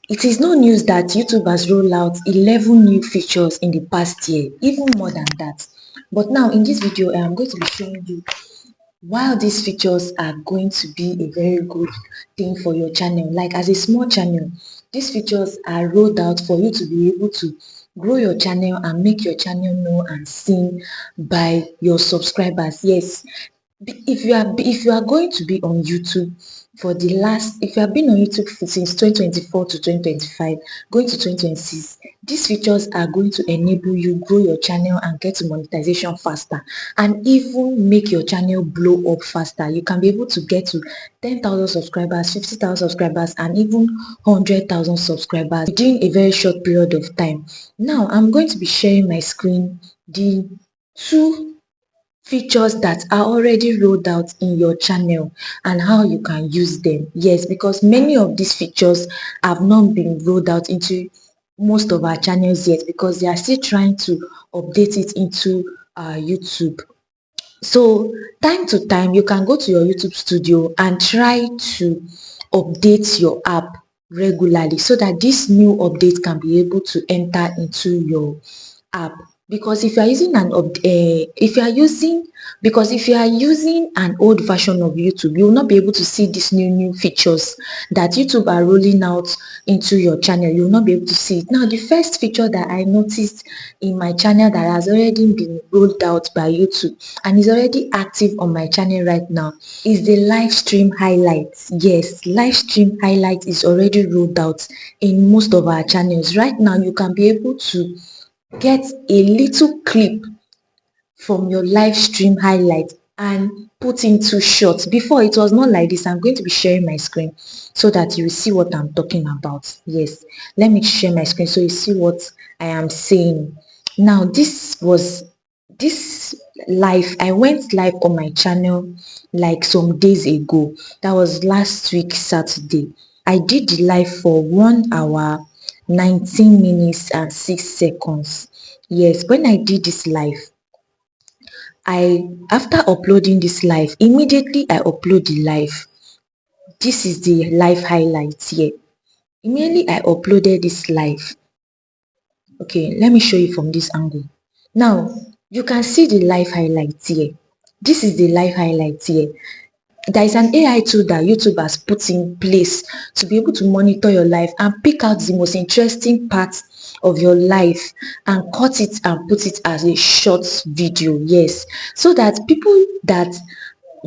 It is no news that YouTube has rolled out 11 new features in the past year, even more than that. But now in this video, I am going to be showing you while these features are going to be a very good thing for your channel. Like as a small channel, these features are rolled out for you to be able to grow your channel and make your channel known and seen by your subscribers. Yes, if you are going to be on YouTube for the last, if you have been on YouTube since 2024 to 2025 going to 2026, these features are going to enable you grow your channel and get to monetization faster, and even make your channel blow up faster. You can be able to get to 10,000 subscribers, 50,000 subscribers, and even 100,000 subscribers within a very short period of time. Now I'm going to be sharing my screen, the two features that are already rolled out in your channel and how you can use them. Yes, because many of these features have not been rolled out into most of our channels yet, because they are still trying to update it into YouTube. So time to time you can go to your YouTube studio and try to update your app regularly, so that this new update can be able to enter into your app. Because if you are using an old version of YouTube, you will not be able to see these new features that YouTube are rolling out into your channel. You will not be able to see it. Now, the first feature that I noticed in my channel that has already been rolled out by YouTube and is already active on my channel right now is the live stream highlights. Yes, live stream highlight is already rolled out in most of our channels right now. You can be able to get a little clip from your live stream highlight and put into shorts. Before, it was not like this. I'm going to be sharing my screen so that you will see what I'm talking about. Yes, let me share my screen so you see what I am saying. Now, this live, I went live on my channel like some days ago. That was last week Saturday. I did the live for 1 hour 19 minutes and 6 seconds. Yes, when I did this live, after uploading this live, immediately I upload the live. This is the live highlights here. Immediately I uploaded this live. Okay, let me show you from this angle. Now you can see the live highlights here. This is the live highlights here. There is an AI tool that YouTube has put in place to be able to monitor your life and pick out the most interesting parts of your life and cut it and put it as a short video. Yes, so that people that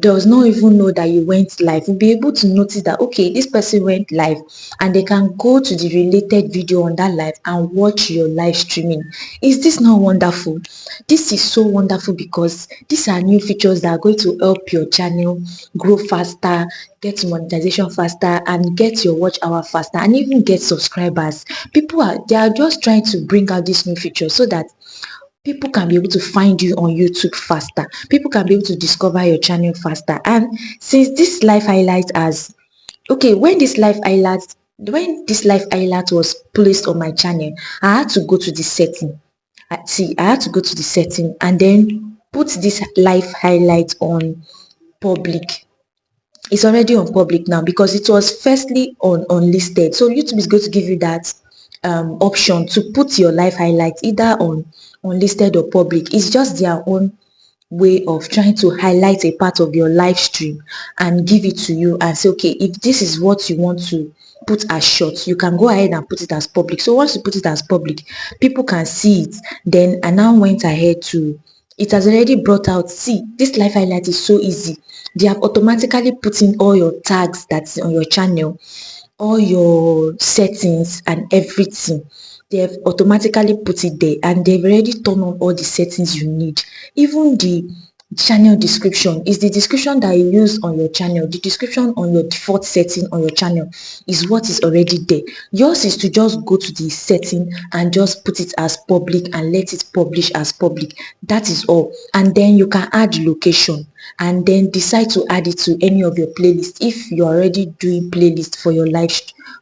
does not even know that you went live will be able to notice that, okay, this person went live, and they can go to the related video on that live and watch your live streaming. Is this not wonderful? This is so wonderful, because these are new features that are going to help your channel grow faster, get monetization faster, and get your watch hour faster, and even get subscribers. They are just trying to bring out these new features so that people can be able to find you on YouTube faster. People can be able to discover your channel faster. And since this live highlight has, okay, when this live highlight was placed on my channel, I had to go to the setting. I had to go to the setting and then put this live highlight on public. It's already on public now, because it was firstly on unlisted. So YouTube is going to give you that option to put your live highlights either on unlisted or public. It's just their own way of trying to highlight a part of your live stream and give it to you and say, okay, if this is what you want to put as short, you can go ahead and put it as public. So once you put it as public, people can see it. Then I now went ahead to, it has already brought out, see, this live highlight is so easy. They have automatically put in all your tags that's on your channel, all your settings and everything. They have automatically put it there, and they've already turned on all the settings you need. Even the channel description is the description that you use on your channel. The description on your default setting on your channel is what is already there. Yours is to just go to the setting and just put it as public and let it publish as public. That is all. And then you can add location and then decide to add it to any of your playlists if you're already doing playlist for your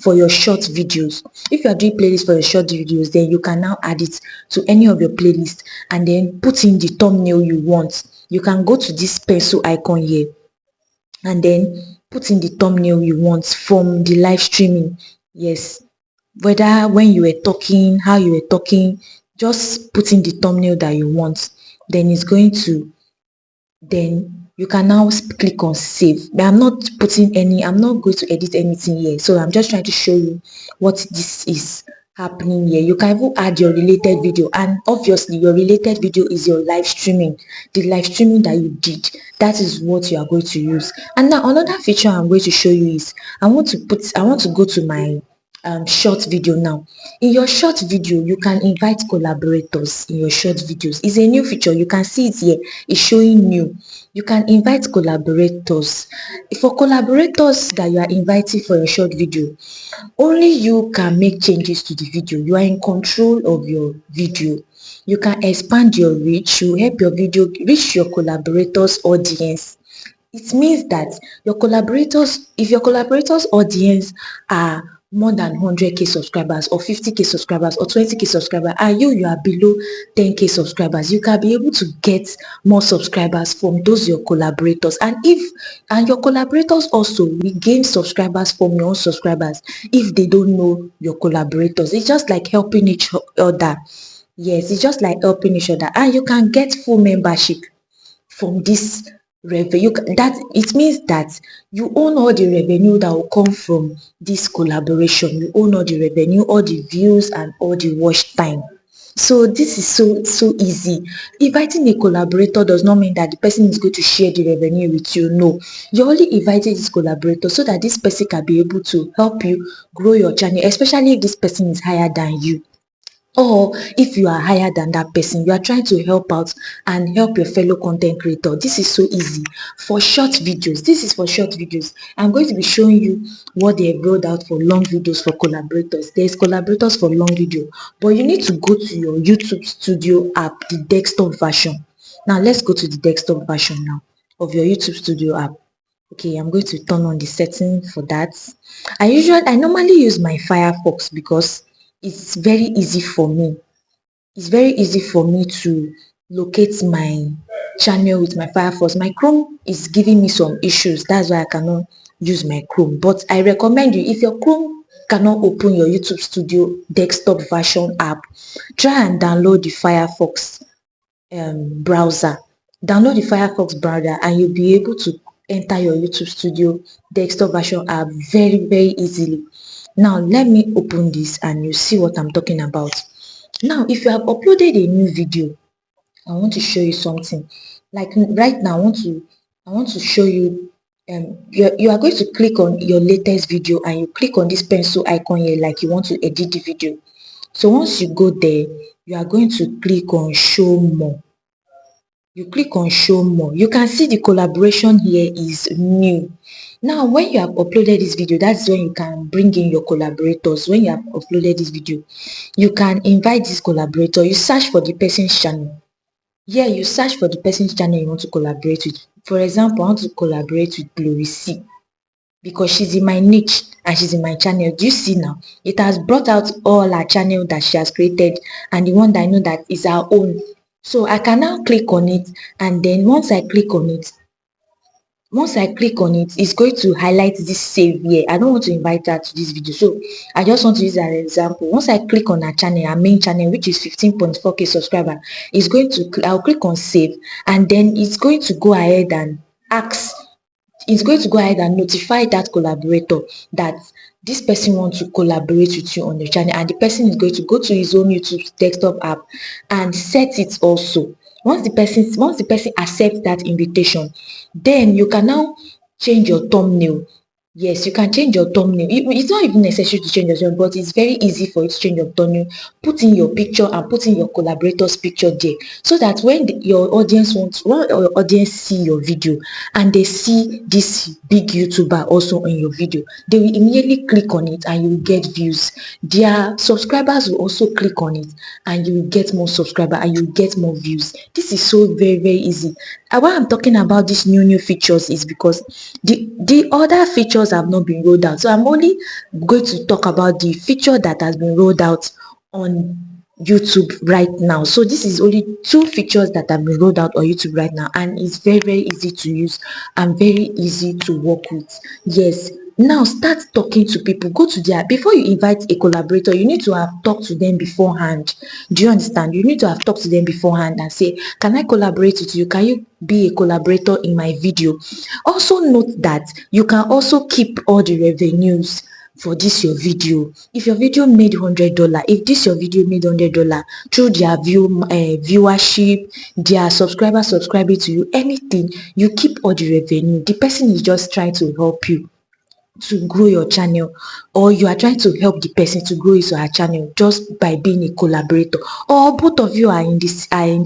for your short videos. If you are doing playlist for your short videos, then you can now add it to any of your playlists and then put in the thumbnail you want. You can go to this pencil icon here and then put in the thumbnail you want from the live streaming. Yes, whether when you were talking, how you were talking, just put in the thumbnail that you want. Then it's going to, then you can now click on save. But I'm not going to edit anything here, so I'm just trying to show you what this is happening here. You can even add your related video, and obviously your related video is your live streaming, the live streaming that you did. That is what you are going to use. And now another feature I'm going to show you is I want to go to my short video now. In your short video, you can invite collaborators in your short videos. It's a new feature. You can see it here. It's showing new. You can invite collaborators. For collaborators that you are inviting for your short video, only you can make changes to the video. You are in control of your video. You can expand your reach. You help your video reach your collaborators audience. It means that your collaborators, if your collaborators audience are more than 100k subscribers or 50k subscribers or 20k subscribers, and you are below 10k subscribers, you can be able to get more subscribers from those your collaborators. And your collaborators also will gain subscribers from your own subscribers if they don't know your collaborators. It's just like helping each other. Yes, it's just like helping each other, and you can get full membership from this revenue. That it means that you own all the revenue that will come from this collaboration. You own all the revenue, all the views, and all the watch time. So this is so easy. Inviting a collaborator does not mean that the person is going to share the revenue with you. No, you're only inviting this collaborator so that this person can be able to help you grow your channel, especially if this person is higher than you. Or if you are higher than that person, you are trying to help out and help your fellow content creator. This is so easy for short videos. This is for short videos. I'm going to be showing you what they have rolled out for long videos for collaborators. There's collaborators for long video, but you need to go to your YouTube Studio app, the desktop version. Now let's go to the desktop version now of your YouTube Studio app. Okay, I'm going to turn on the setting for that. I normally use my Firefox because it's very easy for me. It's very easy for me to locate my channel with my Firefox. My Chrome is giving me some issues. That's why I cannot use my Chrome. But I recommend you, if your Chrome cannot open your YouTube Studio desktop version app, try and download the Firefox browser. Download the Firefox browser and you'll be able to enter your YouTube Studio desktop version app very easily. Now let me open this and you see what I'm talking about. Now if you have uploaded a new video, I want to show you something. Like right now I want to show you you are going to click on your latest video and you click on this pencil icon here like you want to edit the video. So once you go there, you are going to click on show more. You click on show more. You can see the collaboration here is new. Now when you have uploaded this video, that's when you can bring in your collaborators. When you have uploaded this video, you can invite this collaborator. You search for the person's channel. Here you search for the person's channel you want to collaborate with. For example, I want to collaborate with Glory C because she's in my niche and she's in my channel. Do you see now? It has brought out all her channel that she has created and the one that I know that is her own. So I can now click on it, and then once I click on it, it's going to highlight this save here. I don't want to invite her to this video, so I just want to use an example. Once I click on her channel, her main channel, which is 15.4k subscriber, it's going to, I'll click on save, and then it's going to go ahead and notify that collaborator that this person wants to collaborate with you on the channel, and the person is going to go to his own YouTube desktop app and set it also. Once the person accepts that invitation, then you can now change your thumbnail. Yes, you can change your thumbnail. It's not even necessary to change your thumbnail, but it's very easy for you to change your thumbnail. Put in your picture and put in your collaborator's picture there, so that when your audience see your video and they see this big YouTuber also on your video, they will immediately click on it and you will get views. Their subscribers will also click on it and you will get more subscribers and you will get more views. This is so very easy. And why I'm talking about these new features is because the other features have not been rolled out. So I'm only going to talk about the feature that has been rolled out on YouTube right now. So this is only 2 features that have been rolled out on YouTube right now, and it's very easy to use and very easy to work with. Yes, now start talking to people. Go to their, before you invite a collaborator, you need to have talked to them beforehand. Do you understand? You need to have talked to them beforehand and say, can I collaborate with you? Can you be a collaborator in my video? Also note that you can also keep all the revenues for this your video. If your video made $100, if this your video made $100 through their viewership, their subscribers subscribing to you, anything, you keep all the revenue. The person is just trying to help you to grow your channel, or you are trying to help the person to grow his or her channel just by being a collaborator, or both of you are in the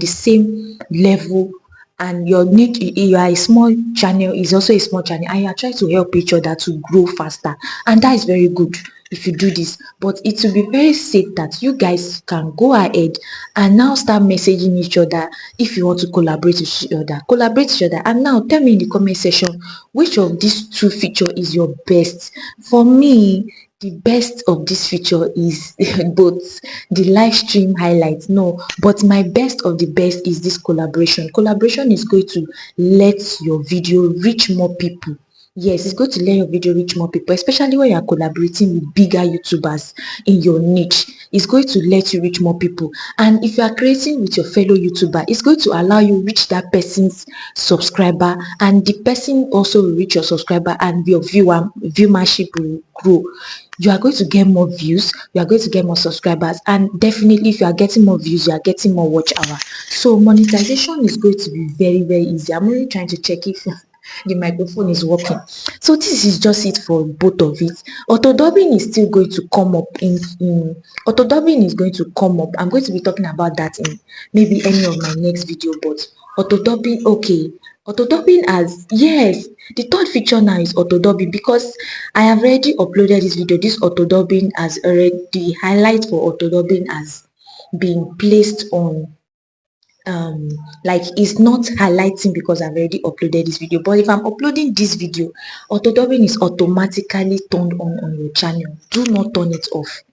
same level, and your need, you are a small channel, is also a small channel, and you are trying to help each other to grow faster, and that is very good if you do this. But it will be very safe that you guys can go ahead and now start messaging each other. If you want to collaborate with each other. And now tell me in the comment section, which of these two feature is your best? For me, the best of this feature is both the live stream highlights, no, but my best of the best is this collaboration is going to let your video reach more people. Yes, it's going to let your video reach more people, especially when you are collaborating with bigger YouTubers in your niche. It's going to let you reach more people. And if you are creating with your fellow YouTuber, it's going to allow you reach that person's subscriber, and the person also will reach your subscriber, and your viewership will grow. You are going to get more views, you are going to get more subscribers, and definitely if you are getting more views, you are getting more watch hour. So monetization is going to be very, very easy. I'm only trying to check if the microphone is working. So this is just it for both of it. Auto dubbing is still going to come up in auto dubbing is going to come up. I'm going to be talking about that in maybe any of my next video. But auto dubbing, okay, auto dubbing, as yes, the third feature now is auto dubbing, because I have already uploaded this video. This auto dubbing has already, the highlight for auto dubbing has been placed on, like, it's not highlighting because I've already uploaded this video. But if I'm uploading this video, auto dubbing is automatically turned on your channel. Do not turn it off.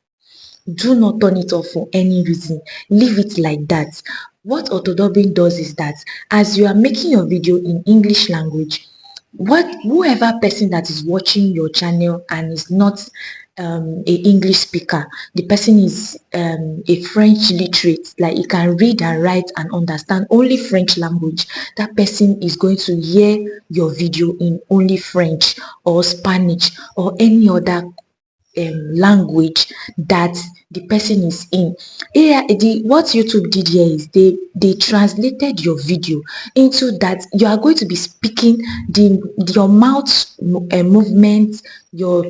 Do not turn it off for any reason. Leave it like that. What auto dubbing does is that as you are making your video in English language, whoever person that is watching your channel and is not a English speaker, the person is a French literate, like he can read and write and understand only French language, that person is going to hear your video in only French or Spanish or any other language that the person is in. What YouTube did here is they translated your video into that you are going to be speaking, your mouth movement, your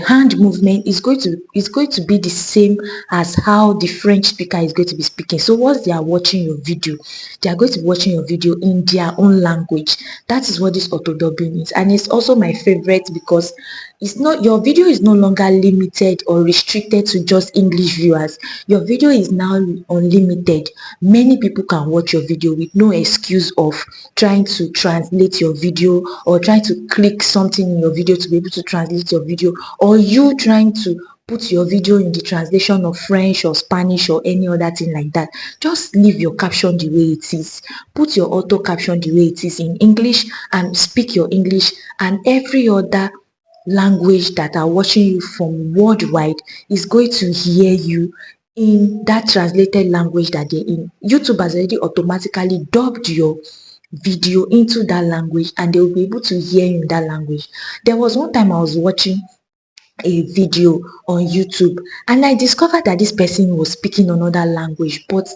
hand movement is going to be the same as how the French speaker is going to be speaking. So once they are watching your video, they are going to be watching your video in their own language. That is what this auto dubbing is, and it's also my favorite because it's not, your video is no longer limited or restricted to just English viewers. Your video is now unlimited. Many people can watch your video with no excuse of trying to translate your video, or trying to click something in your video to be able to translate your video, or you trying to put your video in the translation of French or Spanish or any other thing like that. Just leave your caption the way it is. Put your auto caption the way it is in English, and speak your English, and every other language that are watching you from worldwide is going to hear you in that translated language that they're in. YouTube has already automatically dubbed your video into that language, and they will be able to hear you in that language. There was one time I was watching a video on YouTube, and I discovered that this person was speaking another language, but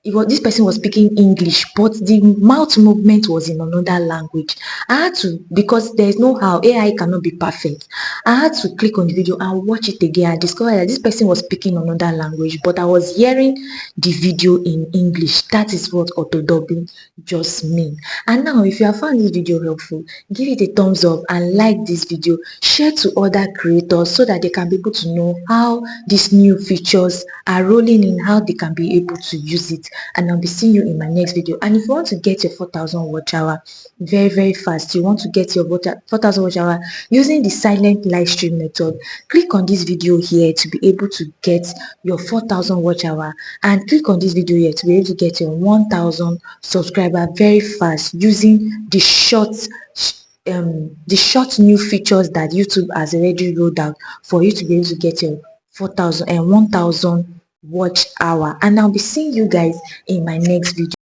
this person was speaking English, but the mouth movement was in another language. I had to, because there is no how, AI cannot be perfect, I had to click on the video and watch it again. I discovered that this person was speaking another language, but I was hearing the video in English. That is what auto dubbing just mean. And now, if you have found this video helpful, give it a thumbs up and like this video. Share to other creators so that they can be able to know how these new features are rolling in, how they can be able to use it. And I'll be seeing you in my next video. And if you want to get your 4,000 watch hour very, very fast, you want to get your 4,000 watch hour using the silent live stream method, click on this video here to be able to get your 4,000 watch hour, and click on this video here to be able to get your 1,000 subscriber very fast using the short the short new features that YouTube has already rolled out for you to be able to get your 4,000 and 1,000 watch hour. And I'll be seeing you guys in my next video.